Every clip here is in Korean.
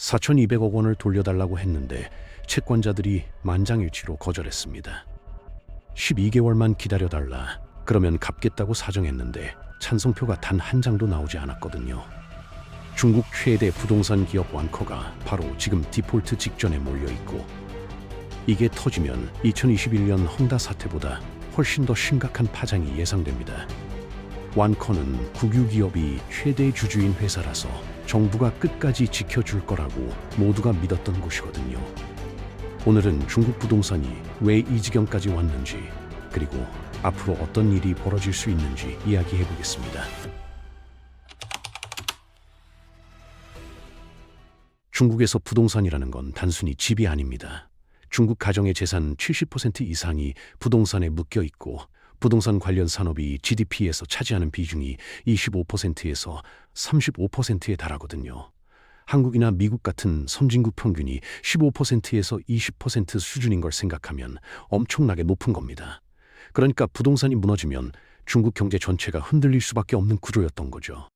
4,200억 원을 돌려달라고 했는데 채권자들이 만장일치로 거절했습니다. 12개월만 기다려달라. 그러면 갚겠다고 사정했는데 찬성표가 단 한 장도 나오지 않았거든요. 중국 최대 부동산 기업 완커가 바로 지금 디폴트 직전에 몰려있고, 이게 터지면 2021년 헝다 사태보다 훨씬 더 심각한 파장이 예상됩니다. 완커는 국유기업이 최대 주주인 회사라서 정부가 끝까지 지켜줄 거라고 모두가 믿었던 곳이거든요. 오늘은 중국 부동산이 왜 이 지경까지 왔는지, 그리고 앞으로 어떤 일이 벌어질 수 있는지 이야기해 보겠습니다. 중국에서 부동산이라는 건 단순히 집이 아닙니다. 중국 가정의 재산 70% 이상이 부동산에 묶여 있고, 부동산 관련 산업이 GDP에서 차지하는 비중이 25%에서 35%에 달하거든요. 한국이나 미국 같은 선진국 평균이 15%에서 20% 수준인 걸 생각하면 엄청나게 높은 겁니다. 그러니까 부동산이 무너지면 중국 경제 전체가 흔들릴 수밖에 없는 구조였던 거죠.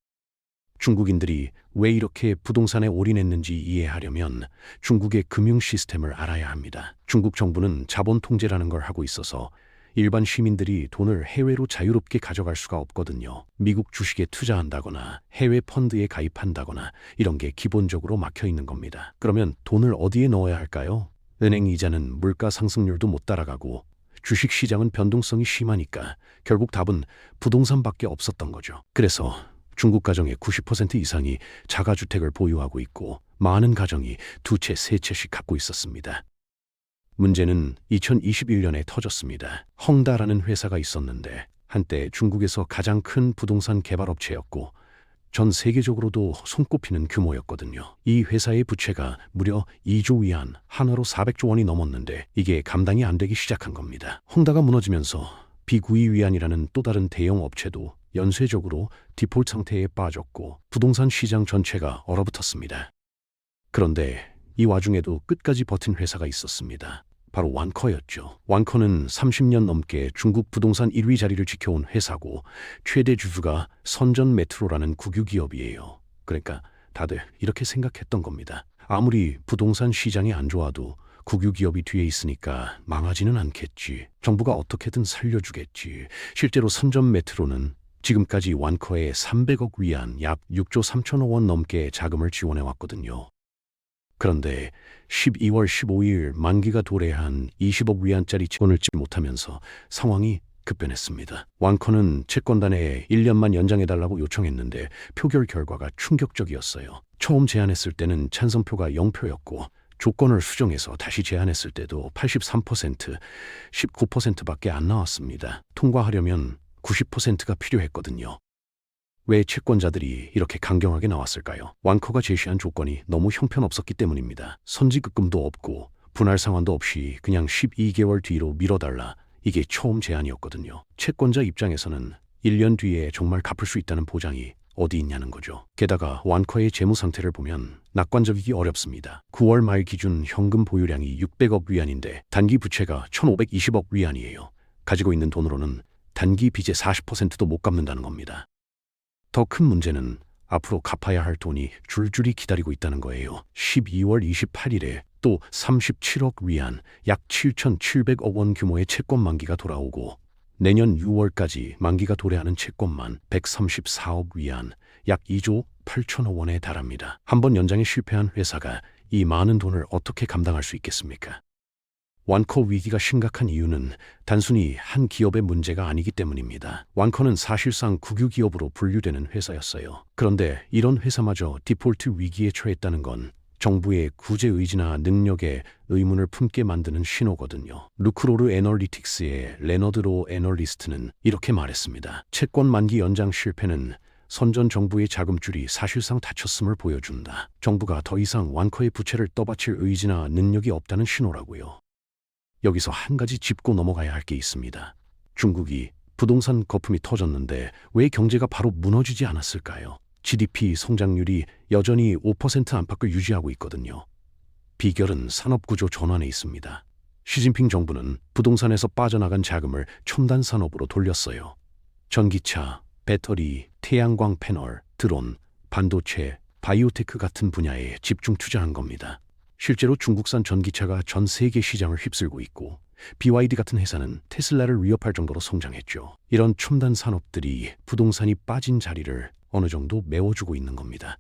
중국인들이 왜 이렇게 부동산에 올인했는지 이해하려면 중국의 금융 시스템을 알아야 합니다. 중국 정부는 자본 통제라는 걸 하고 있어서 일반 시민들이 돈을 해외로 자유롭게 가져갈 수가 없거든요. 미국 주식에 투자한다거나 해외 펀드에 가입한다거나 이런 게 기본적으로 막혀 있는 겁니다. 그러면 돈을 어디에 넣어야 할까요? 은행 이자는 물가 상승률도 못 따라가고 주식 시장은 변동성이 심하니까 결국 답은 부동산밖에 없었던 거죠. 그래서 중국 가정의 90% 이상이 자가주택을 보유하고 있고, 많은 가정이 두 채, 세 채씩 갖고 있었습니다. 문제는 2021년에 터졌습니다. 헝다라는 회사가 있었는데 한때 중국에서 가장 큰 부동산 개발업체였고 전 세계적으로도 손꼽히는 규모였거든요. 이 회사의 부채가 무려 2조 위안, 하나로 400조 원이 넘었는데 이게 감당이 안 되기 시작한 겁니다. 헝다가 무너지면서 비구이 위안이라는 또 다른 대형 업체도 연쇄적으로 디폴트 상태에 빠졌고 부동산 시장 전체가 얼어붙었습니다. 그런데 이 와중에도 끝까지 버틴 회사가 있었습니다. 바로 완커였죠. 완커는 30년 넘게 중국 부동산 1위 자리를 지켜온 회사고 최대 주주가 선전 메트로라는 국유기업이에요. 그러니까 다들 이렇게 생각했던 겁니다. 아무리 부동산 시장이 안 좋아도 국유기업이 뒤에 있으니까 망하지는 않겠지. 정부가 어떻게든 살려주겠지. 실제로 선전 메트로는 지금까지 완커에 300억 위안, 약 6조 3천억 원 넘게 자금을 지원해 왔거든요. 그런데 12월 15일 만기가 도래한 20억 위안짜리 채권을 찍지 못하면서 상황이 급변했습니다. 완커는 채권단에 1년만 연장해달라고 요청했는데 표결 결과가 충격적이었어요. 처음 제안했을 때는 찬성표가 0표였고 조건을 수정해서 다시 제안했을 때도 83%, 19%밖에 안 나왔습니다. 통과하려면 90%가 필요했거든요. 왜 채권자들이 이렇게 강경하게 나왔을까요? 완커가 제시한 조건이 너무 형편없었기 때문입니다. 선지급금도 없고 분할 상환도 없이 그냥 12개월 뒤로 미뤄달라. 이게 처음 제안이었거든요. 채권자 입장에서는 1년 뒤에 정말 갚을 수 있다는 보장이 어디 있냐는 거죠. 게다가 완커의 재무 상태를 보면 낙관적이기 어렵습니다. 9월 말 기준 현금 보유량이 600억 위안인데 단기 부채가 1,520억 위안이에요. 가지고 있는 돈으로는 단기 빚의 40%도 못 갚는다는 겁니다. 더 큰 문제는 앞으로 갚아야 할 돈이 줄줄이 기다리고 있다는 거예요. 12월 28일에 또 37억 위안, 약 7,700억 원 규모의 채권 만기가 돌아오고 내년 6월까지 만기가 도래하는 채권만 134억 위안, 약 2조 8천억 원에 달합니다. 한번 연장에 실패한 회사가 이 많은 돈을 어떻게 감당할 수 있겠습니까? 완커 위기가 심각한 이유는 단순히 한 기업의 문제가 아니기 때문입니다. 완커는 사실상 국유기업으로 분류되는 회사였어요. 그런데 이런 회사마저 디폴트 위기에 처했다는 건 정부의 구제 의지나 능력에 의문을 품게 만드는 신호거든요. 루크로르 애널리틱스의 레너드 로 애널리스트는 이렇게 말했습니다. 채권 만기 연장 실패는 선전 정부의 자금줄이 사실상 닫혔음을 보여준다. 정부가 더 이상 완커의 부채를 떠받칠 의지나 능력이 없다는 신호라고요. 여기서 한 가지 짚고 넘어가야 할 게 있습니다. 중국이 부동산 거품이 터졌는데 왜 경제가 바로 무너지지 않았을까요? GDP 성장률이 여전히 5% 안팎을 유지하고 있거든요. 비결은 산업구조 전환에 있습니다. 시진핑 정부는 부동산에서 빠져나간 자금을 첨단 산업으로 돌렸어요. 전기차, 배터리, 태양광 패널, 드론, 반도체, 바이오테크 같은 분야에 집중 투자한 겁니다. 실제로 중국산 전기차가 전 세계 시장을 휩쓸고 있고 BYD 같은 회사는 테슬라를 위협할 정도로 성장했죠. 이런 첨단 산업들이 부동산이 빠진 자리를 어느 정도 메워주고 있는 겁니다.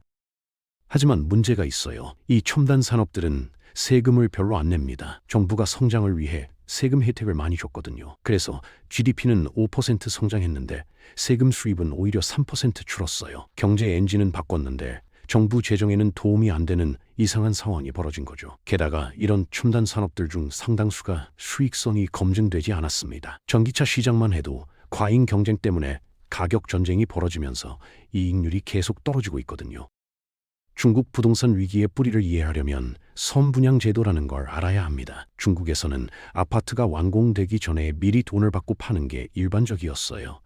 하지만 문제가 있어요. 이 첨단 산업들은 세금을 별로 안 냅니다. 정부가 성장을 위해 세금 혜택을 많이 줬거든요. 그래서 GDP는 5% 성장했는데 세금 수입은 오히려 3% 줄었어요. 경제 엔진은 바꿨는데 정부 재정에는 도움이 안 되는 이상한 상황이 벌어진 거죠. 게다가 이런 첨단 산업들 중 상당수가 수익성이 검증되지 않았습니다. 전기차 시장만 해도 과잉 경쟁 때문에 가격 전쟁이 벌어지면서 이익률이 계속 떨어지고 있거든요. 중국 부동산 위기의 뿌리를 이해하려면 선분양 제도라는 걸 알아야 합니다. 중국에서는 아파트가 완공되기 전에 미리 돈을 받고 파는 게 일반적이었어요.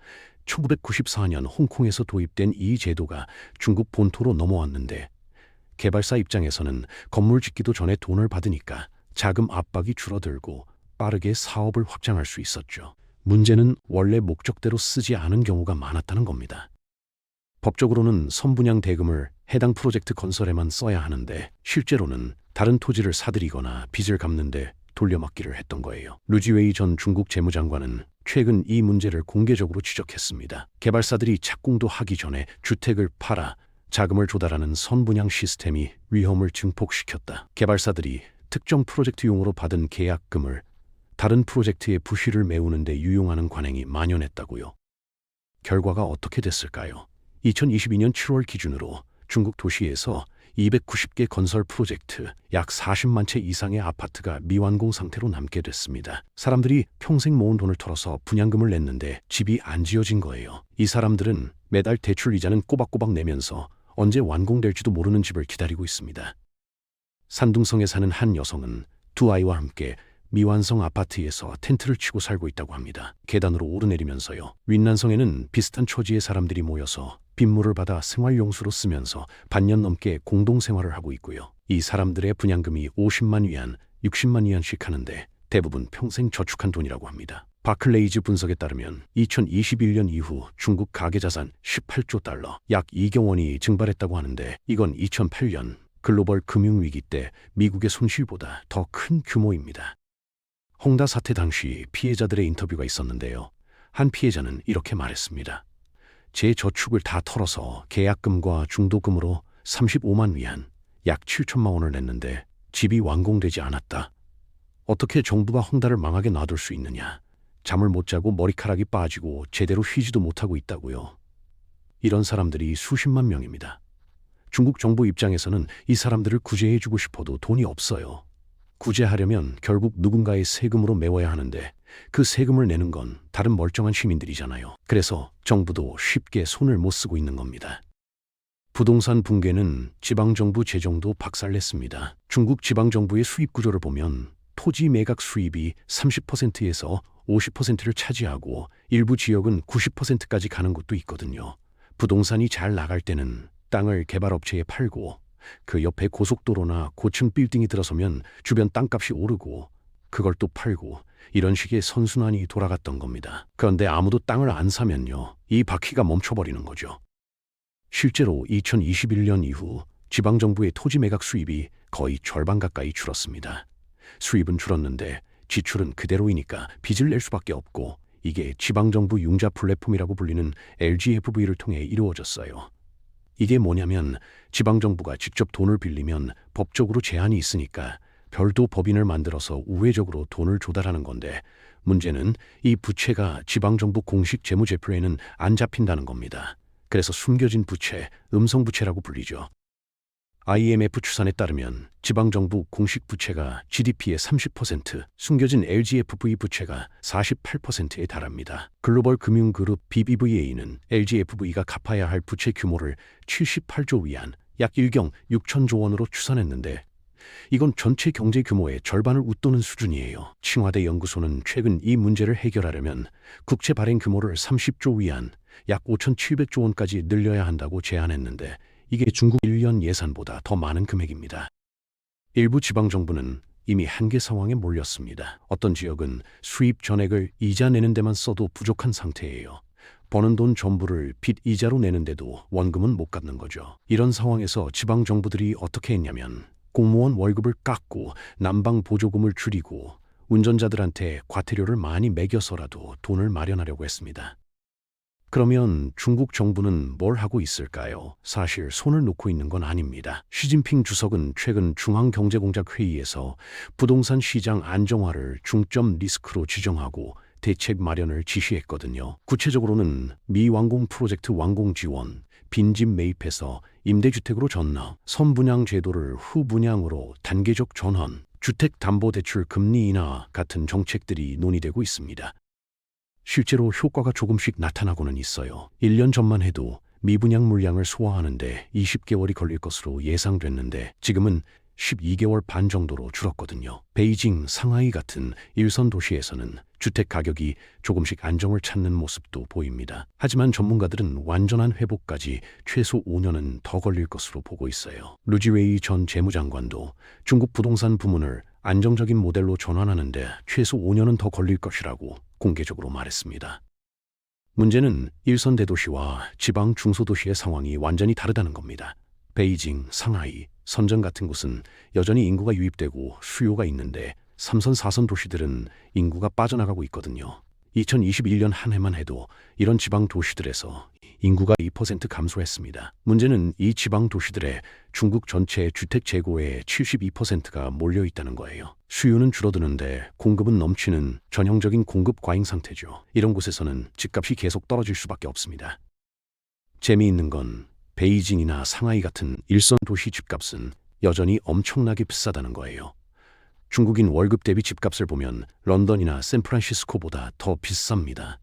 1994년 홍콩에서 도입된 이 제도가 중국 본토로 넘어왔는데 개발사 입장에서는 건물 짓기도 전에 돈을 받으니까 자금 압박이 줄어들고 빠르게 사업을 확장할 수 있었죠. 문제는 원래 목적대로 쓰지 않은 경우가 많았다는 겁니다. 법적으로는 선분양 대금을 해당 프로젝트 건설에만 써야 하는데 실제로는 다른 토지를 사들이거나 빚을 갚는데 돌려막기를 했던 거예요. 루지웨이 전 중국 재무장관은 최근 이 문제를 공개적으로 지적했습니다. 개발사들이 착공도 하기 전에 주택을 팔아 자금을 조달하는 선분양 시스템이 위험을 증폭시켰다. 개발사들이 특정 프로젝트용으로 받은 계약금을 다른 프로젝트의 부실을 메우는 데 유용하는 관행이 만연했다고요. 결과가 어떻게 됐을까요? 2022년 7월 기준으로 중국 도시에서 290개 건설 프로젝트, 약 40만 채 이상의 아파트가 미완공 상태로 남게 됐습니다. 사람들이 평생 모은 돈을 털어서 분양금을 냈는데 집이 안 지어진 거예요. 이 사람들은 매달 대출 이자는 꼬박꼬박 내면서 언제 완공될지도 모르는 집을 기다리고 있습니다. 산둥성에 사는 한 여성은 두 아이와 함께 미완성 아파트에서 텐트를 치고 살고 있다고 합니다. 계단으로 오르내리면서요. 윈난성에는 비슷한 처지의 사람들이 모여서 빗물을 받아 생활용수로 쓰면서 반년 넘게 공동생활을 하고 있고요. 이 사람들의 분양금이 50만 위안, 60만 위안씩 하는데 대부분 평생 저축한 돈이라고 합니다. 바클레이즈 분석에 따르면 2021년 이후 중국 가계자산 18조 달러, 약 2경 원이 증발했다고 하는데 이건 2008년 글로벌 금융위기 때 미국의 손실보다 더 큰 규모입니다. 홍다 사태 당시 피해자들의 인터뷰가 있었는데요. 한 피해자는 이렇게 말했습니다. 제 저축을 다 털어서 계약금과 중도금으로 35만 위안, 약 7천만 원을 냈는데 집이 완공되지 않았다. 어떻게 정부가 홍다를 망하게 놔둘 수 있느냐. 잠을 못 자고 머리카락이 빠지고 제대로 쉬지도 못하고 있다고요. 이런 사람들이 수십만 명입니다. 중국 정부 입장에서는 이 사람들을 구제해주고 싶어도 돈이 없어요. 구제하려면 결국 누군가의 세금으로 메워야 하는데 그 세금을 내는 건 다른 멀쩡한 시민들이잖아요. 그래서 정부도 쉽게 손을 못 쓰고 있는 겁니다. 부동산 붕괴는 지방정부 재정도 박살냈습니다. 중국 지방정부의 수입 구조를 보면 토지 매각 수입이 30%에서 50%를 차지하고 일부 지역은 90%까지 가는 곳도 있거든요. 부동산이 잘 나갈 때는 땅을 개발업체에 팔고 그 옆에 고속도로나 고층 빌딩이 들어서면 주변 땅값이 오르고 그걸 또 팔고 이런 식의 선순환이 돌아갔던 겁니다. 그런데 아무도 땅을 안 사면요. 이 바퀴가 멈춰버리는 거죠. 실제로 2021년 이후 지방정부의 토지 매각 수입이 거의 절반 가까이 줄었습니다. 수입은 줄었는데 지출은 그대로이니까 빚을 낼 수밖에 없고 이게 지방정부 융자 플랫폼이라고 불리는 LGFV를 통해 이루어졌어요. 이게 뭐냐면 지방정부가 직접 돈을 빌리면 법적으로 제한이 있으니까 별도 법인을 만들어서 우회적으로 돈을 조달하는 건데 문제는 이 부채가 지방정부 공식 재무제표에는 안 잡힌다는 겁니다. 그래서 숨겨진 부채, 음성부채라고 불리죠. IMF 추산에 따르면 지방정부 공식 부채가 GDP의 30%, 숨겨진 LGFV 부채가 48%에 달합니다. 글로벌 금융그룹 BBVA는 LGFV가 갚아야 할 부채 규모를 78조 위안, 약 1경 6천조 원으로 추산했는데 이건 전체 경제 규모의 절반을 웃도는 수준이에요. 칭화대 연구소는 최근 이 문제를 해결하려면 국채 발행 규모를 30조 위안, 약 5,700조 원까지 늘려야 한다고 제안했는데 이게 중국 1년 예산보다 더 많은 금액입니다. 일부 지방정부는 이미 한계 상황에 몰렸습니다. 어떤 지역은 수입 전액을 이자 내는 데만 써도 부족한 상태예요. 버는 돈 전부를 빚 이자로 내는데도 원금은 못 갚는 거죠. 이런 상황에서 지방 정부들이 어떻게 했냐면 공무원 월급을 깎고 난방 보조금을 줄이고 운전자들한테 과태료를 많이 매겨서라도 돈을 마련하려고 했습니다. 그러면 중국 정부는 뭘 하고 있을까요? 사실 손을 놓고 있는 건 아닙니다. 시진핑 주석은 최근 중앙경제공작회의에서 부동산 시장 안정화를 중점 리스크로 지정하고 대책 마련을 지시했거든요. 구체적으로는 미완공 프로젝트 완공 지원, 빈집 매입해서 임대주택으로 전환, 선분양 제도를 후분양으로 단계적 전환, 주택담보대출 금리 인하 같은 정책들이 논의되고 있습니다. 실제로 효과가 조금씩 나타나고는 있어요. 1년 전만 해도 미분양 물량을 소화하는데 20개월이 걸릴 것으로 예상됐는데 지금은 12개월 반 정도로 줄었거든요. 베이징, 상하이 같은 일선 도시에서는 주택 가격이 조금씩 안정을 찾는 모습도 보입니다. 하지만 전문가들은 완전한 회복까지 최소 5년은 더 걸릴 것으로 보고 있어요. 루지웨이 전 재무장관도 중국 부동산 부문을 안정적인 모델로 전환하는데 최소 5년은 더 걸릴 것이라고 공개적으로 말했습니다. 문제는 일선 대도시와 지방 중소도시의 상황이 완전히 다르다는 겁니다. 베이징, 상하이, 선전 같은 곳은 여전히 인구가 유입되고 수요가 있는데 3선, 4선 도시들은 인구가 빠져나가고 있거든요. 2021년 한 해만 해도 이런 지방 도시들에서 인구가 2% 감소했습니다. 문제는 이 지방 도시들의 중국 전체 주택 재고의 72%가 몰려 있다는 거예요. 수요는 줄어드는데 공급은 넘치는 전형적인 공급 과잉 상태죠. 이런 곳에서는 집값이 계속 떨어질 수밖에 없습니다. 재미있는 건 베이징이나 상하이 같은 일선 도시 집값은 여전히 엄청나게 비싸다는 거예요. 중국인 월급 대비 집값을 보면 런던이나 샌프란시스코보다 더 비쌉니다.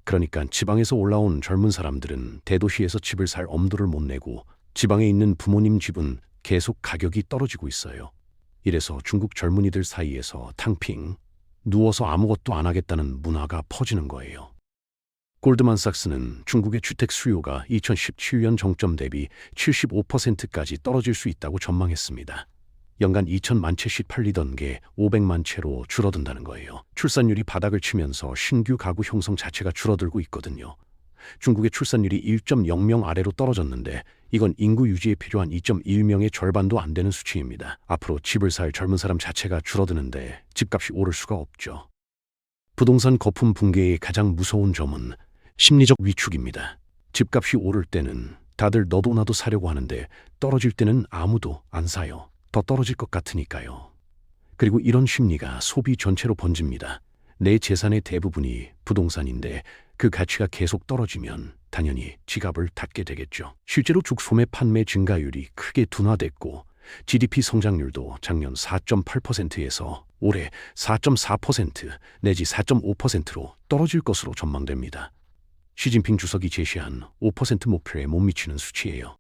그러니까 지방에서 올라온 젊은 사람들은 대도시에서 집을 살 엄두를 못 내고 지방에 있는 부모님 집은 계속 가격이 떨어지고 있어요. 이래서 중국 젊은이들 사이에서 탕핑, 누워서 아무것도 안 하겠다는 문화가 퍼지는 거예요. 골드만삭스는 중국의 주택 수요가 2017년 정점 대비 75%까지 떨어질 수 있다고 전망했습니다. 연간 2천만 채씩 팔리던 게 500만 채로 줄어든다는 거예요. 출산율이 바닥을 치면서 신규 가구 형성 자체가 줄어들고 있거든요. 중국의 출산율이 1.0명 아래로 떨어졌는데 이건 인구 유지에 필요한 2.1명의 절반도 안 되는 수치입니다. 앞으로 집을 살 젊은 사람 자체가 줄어드는데 집값이 오를 수가 없죠. 부동산 거품 붕괴의 가장 무서운 점은 심리적 위축입니다. 집값이 오를 때는 다들 너도 나도 사려고 하는데 떨어질 때는 아무도 안 사요. 더 떨어질 것 같으니까요. 그리고 이런 심리가 소비 전체로 번집니다. 내 재산의 대부분이 부동산인데 그 가치가 계속 떨어지면 당연히 지갑을 닫게 되겠죠. 실제로 죽소매 판매 증가율이 크게 둔화됐고 GDP 성장률도 작년 4.8%에서 올해 4.4% 내지 4.5%로 떨어질 것으로 전망됩니다. 시진핑 주석이 제시한 5% 목표에 못 미치는 수치예요.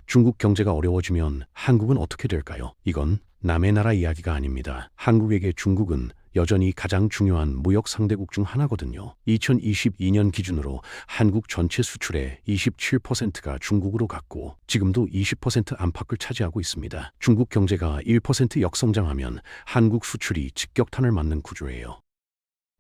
중국 경제가 어려워지면 한국은 어떻게 될까요? 이건 남의 나라 이야기가 아닙니다. 한국에게 중국은 여전히 가장 중요한 무역 상대국 중 하나거든요. 2022년 기준으로 한국 전체 수출의 27%가 중국으로 갔고 지금도 20% 안팎을 차지하고 있습니다. 중국 경제가 1% 역성장하면 한국 수출이 직격탄을 맞는 구조예요.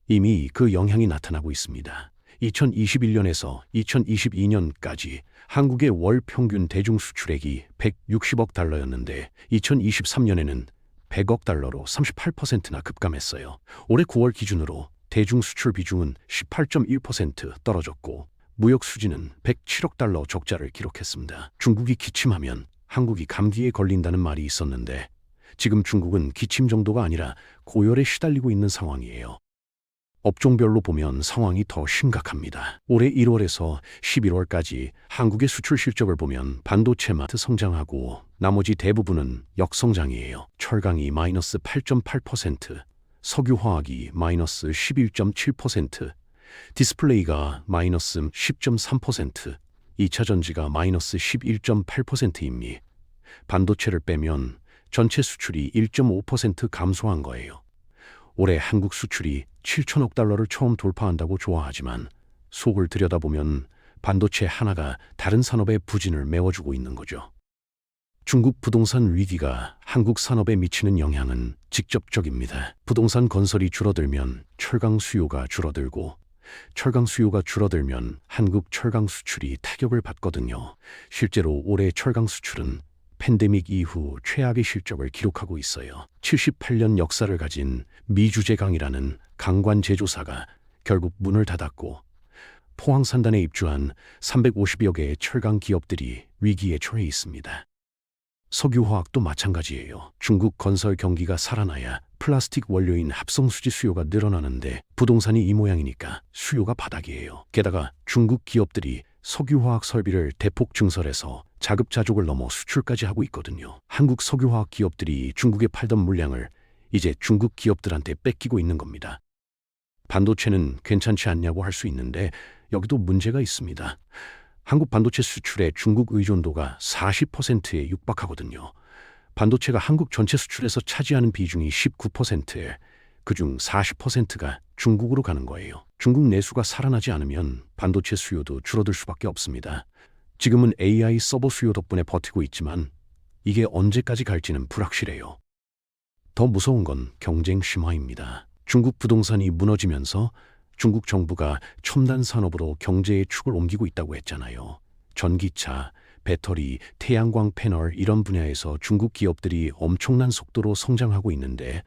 이미 그 영향이 나타나고 있습니다. 2021년에서 2022년까지 한국의 월 평균 대중 수출액이 160억 달러였는데 2023년에는 100억 달러로 38%나 급감했어요. 올해 9월 기준으로 대중 수출 비중은 18.1% 떨어졌고 무역 수지는 107억 달러 적자를 기록했습니다. 중국이 기침하면 한국이 감기에 걸린다는 말이 있었는데 지금 중국은 기침 정도가 아니라 고열에 시달리고 있는 상황이에요. 업종별로 보면 상황이 더 심각합니다. 올해 1월에서 11월까지 한국의 수출 실적을 보면 반도체만 성장하고 나머지 대부분은 역성장이에요. 철강이 마이너스 8.8%, 석유화학이 마이너스 11.7%, 디스플레이가 마이너스 10.3%, 2차전지가 마이너스 11.8%입니다. 반도체를 빼면 전체 수출이 1.5% 감소한 거예요. 올해 한국 수출이 7천억 달러를 처음 돌파한다고 좋아하지만 속을 들여다보면 반도체 하나가 다른 산업의 부진을 메워주고 있는 거죠. 중국 부동산 위기가 한국 산업에 미치는 영향은 직접적입니다. 부동산 건설이 줄어들면 철강 수요가 줄어들고 철강 수요가 줄어들면 한국 철강 수출이 타격을 받거든요. 실제로 올해 철강 수출은 팬데믹 이후 최악의 실적을 기록하고 있어요. 78년 역사를 가진 미주제강이라는 강관 제조사가 결국 문을 닫았고 포항산단에 입주한 350여 개의 철강 기업들이 위기에 처해 있습니다. 석유화학도 마찬가지예요. 중국 건설 경기가 살아나야 플라스틱 원료인 합성수지 수요가 늘어나는데 부동산이 이 모양이니까 수요가 바닥이에요. 게다가 중국 기업들이 석유화학 설비를 대폭 증설해서 자급자족을 넘어 수출까지 하고 있거든요. 한국 석유화학 기업들이 중국에 팔던 물량을 이제 중국 기업들한테 뺏기고 있는 겁니다. 반도체는 괜찮지 않냐고 할 수 있는데 여기도 문제가 있습니다. 한국 반도체 수출의 중국 의존도가 40%에 육박하거든요. 반도체가 한국 전체 수출에서 차지하는 비중이 19%에 그중 40%가 중국으로 가는 거예요. 중국 내수가 살아나지 않으면 반도체 수요도 줄어들 수밖에 없습니다. 지금은 AI 서버 수요 덕분에 버티고 있지만 이게 언제까지 갈지는 불확실해요. 더 무서운 건 경쟁 심화입니다. 중국 부동산이 무너지면서 중국 정부가 첨단 산업으로 경제의 축을 옮기고 있다고 했잖아요. 전기차, 배터리, 태양광 패널 이런 분야에서 중국 기업들이 엄청난 속도로 성장하고 있는데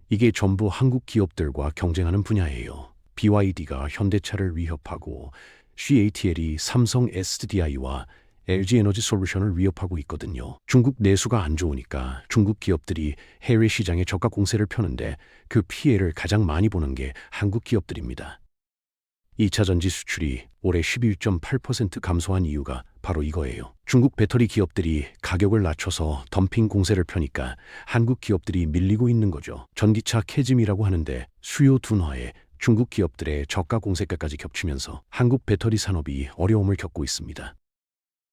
이게 전부 한국 기업들과 경쟁하는 분야예요. BYD가 현대차를 위협하고 CATL이 삼성 SDI와 LG에너지솔루션을 위협하고 있거든요. 중국 내수가 안 좋으니까 중국 기업들이 해외 시장에 저가 공세를 펴는데 그 피해를 가장 많이 보는 게 한국 기업들입니다. 2차 전지 수출이 올해 11.8% 감소한 이유가 바로 이거예요. 중국 배터리 기업들이 가격을 낮춰서 덤핑 공세를 펴니까 한국 기업들이 밀리고 있는 거죠. 전기차 캐즘이라고 하는데 수요 둔화에 중국 기업들의 저가 공세가까지 겹치면서 한국 배터리 산업이 어려움을 겪고 있습니다.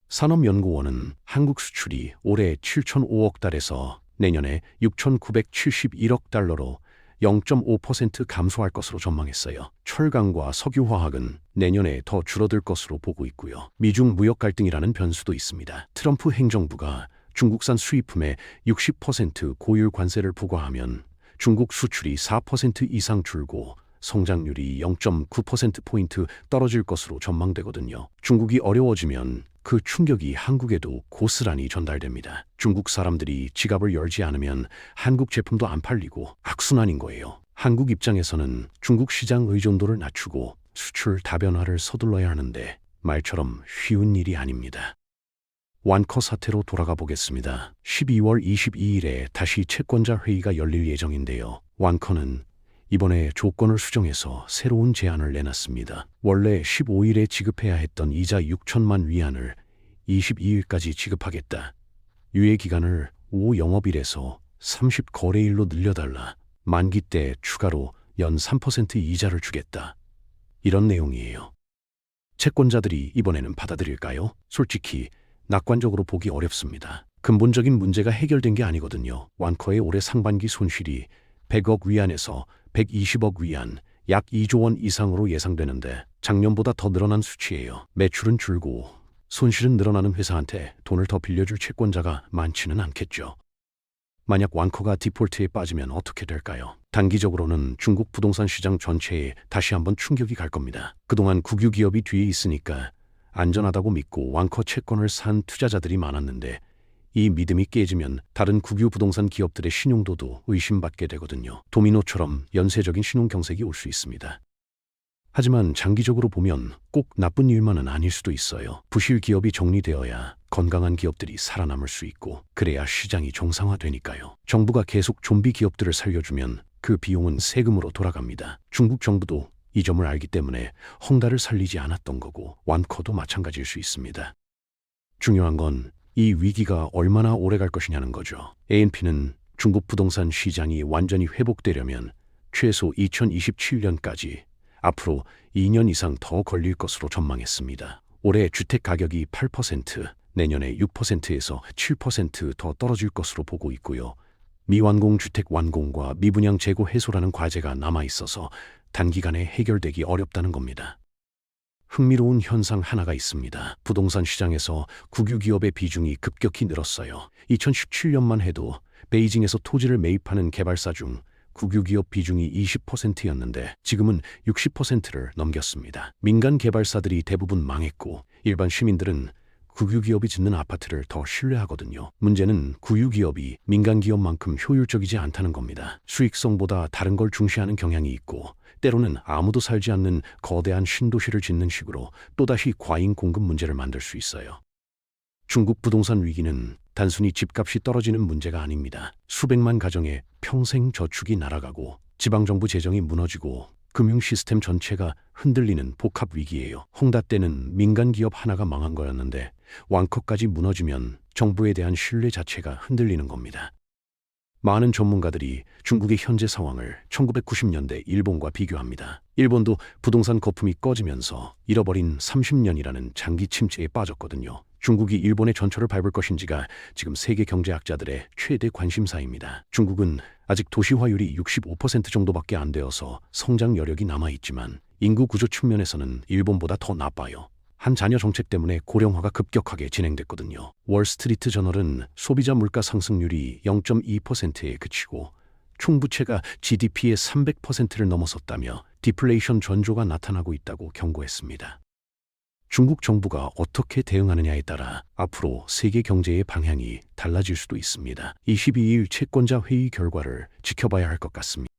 산업연구원은 한국 수출이 올해 7,005억 달에서 내년에 6,971억 달러로 0.5% 감소할 것으로 전망했어요. 철강과 석유화학은 내년에 더 줄어들 것으로 보고 있고요. 미중 무역 갈등이라는 변수도 있습니다. 트럼프 행정부가 중국산 수입품에 60% 고율 관세를 부과하면 중국 수출이 4% 이상 줄고 성장률이 0.9%포인트 떨어질 것으로 전망되거든요. 중국이 어려워지면 그 충격이 한국에도 고스란히 전달됩니다. 중국 사람들이 지갑을 열지 않으면 한국 제품도 안 팔리고 악순환인 거예요. 한국 입장에서는 중국 시장 의존도를 낮추고 수출 다변화를 서둘러야 하는데 말처럼 쉬운 일이 아닙니다. 완커 사태로 돌아가 보겠습니다. 12월 22일에 다시 채권자 회의가 열릴 예정인데요. 완커는 이번에 조건을 수정해서 새로운 제안을 내놨습니다. 원래 15일에 지급해야 했던 이자 6천만 위안을 22일까지 지급하겠다. 유예 기간을 5영업일에서 30거래일로 늘려달라. 만기 때 추가로 연 3% 이자를 주겠다. 이런 내용이에요. 채권자들이 이번에는 받아들일까요? 솔직히 낙관적으로 보기 어렵습니다. 근본적인 문제가 해결된 게 아니거든요. 완커의 올해 상반기 손실이 100억 위안에서 120억 위안, 약 2조 원 이상으로 예상되는데 작년보다 더 늘어난 수치예요. 매출은 줄고 손실은 늘어나는 회사한테 돈을 더 빌려줄 채권자가 많지는 않겠죠. 만약 완커가 디폴트에 빠지면 어떻게 될까요? 단기적으로는 중국 부동산 시장 전체에 다시 한번 충격이 갈 겁니다. 그동안 국유 기업이 뒤에 있으니까 안전하다고 믿고 완커 채권을 산 투자자들이 많았는데 이 믿음이 깨지면 다른 국유 부동산 기업들의 신용도도 의심받게 되거든요. 도미노처럼 연쇄적인 신용 경색이 올 수 있습니다. 하지만 장기적으로 보면 꼭 나쁜 일만은 아닐 수도 있어요. 부실 기업이 정리되어야 건강한 기업들이 살아남을 수 있고 그래야 시장이 정상화되니까요. 정부가 계속 좀비 기업들을 살려주면 그 비용은 세금으로 돌아갑니다. 중국 정부도 이 점을 알기 때문에 헝다를 살리지 않았던 거고 완커도 마찬가지일 수 있습니다. 중요한 건 이 위기가 얼마나 오래 갈 것이냐는 거죠. ANP는 중국 부동산 시장이 완전히 회복되려면 최소 2027년까지 앞으로 2년 이상 더 걸릴 것으로 전망했습니다. 올해 주택 가격이 8%, 내년에 6%에서 7% 더 떨어질 것으로 보고 있고요. 미완공 주택 완공과 미분양 재고 해소라는 과제가 남아있어서 단기간에 해결되기 어렵다는 겁니다. 흥미로운 현상 하나가 있습니다. 부동산 시장에서 국유 기업의 비중이 급격히 늘었어요. 2017년만 해도 베이징에서 토지를 매입하는 개발사 중 국유기업 비중이 20%였는데 지금은 60%를 넘겼습니다. 민간 개발사들이 대부분 망했고 일반 시민들은 국유기업이 짓는 아파트를 더 신뢰하거든요. 문제는 국유기업이 민간기업만큼 효율적이지 않다는 겁니다. 수익성보다 다른 걸 중시하는 경향이 있고 때로는 아무도 살지 않는 거대한 신도시를 짓는 식으로 또다시 과잉 공급 문제를 만들 수 있어요. 중국 부동산 위기는 단순히 집값이 떨어지는 문제가 아닙니다. 수백만 가정의 평생 저축이 날아가고 지방정부 재정이 무너지고 금융 시스템 전체가 흔들리는 복합 위기예요. 홍다 때는 민간 기업 하나가 망한 거였는데 왕커까지 무너지면 정부에 대한 신뢰 자체가 흔들리는 겁니다. 많은 전문가들이 중국의 현재 상황을 1990년대 일본과 비교합니다. 일본도 부동산 거품이 꺼지면서 잃어버린 30년이라는 장기 침체에 빠졌거든요. 중국이 일본의 전철을 밟을 것인지가 지금 세계 경제학자들의 최대 관심사입니다. 중국은 아직 도시화율이 65% 정도밖에 안 되어서 성장 여력이 남아있지만 인구 구조 측면에서는 일본보다 더 나빠요. 한 자녀 정책 때문에 고령화가 급격하게 진행됐거든요. 월스트리트 저널은 소비자 물가 상승률이 0.2%에 그치고 총부채가 GDP의 300%를 넘어섰다며 디플레이션 전조가 나타나고 있다고 경고했습니다. 중국 정부가 어떻게 대응하느냐에 따라 앞으로 세계 경제의 방향이 달라질 수도 있습니다. 22일 채권자 회의 결과를 지켜봐야 할 것 같습니다.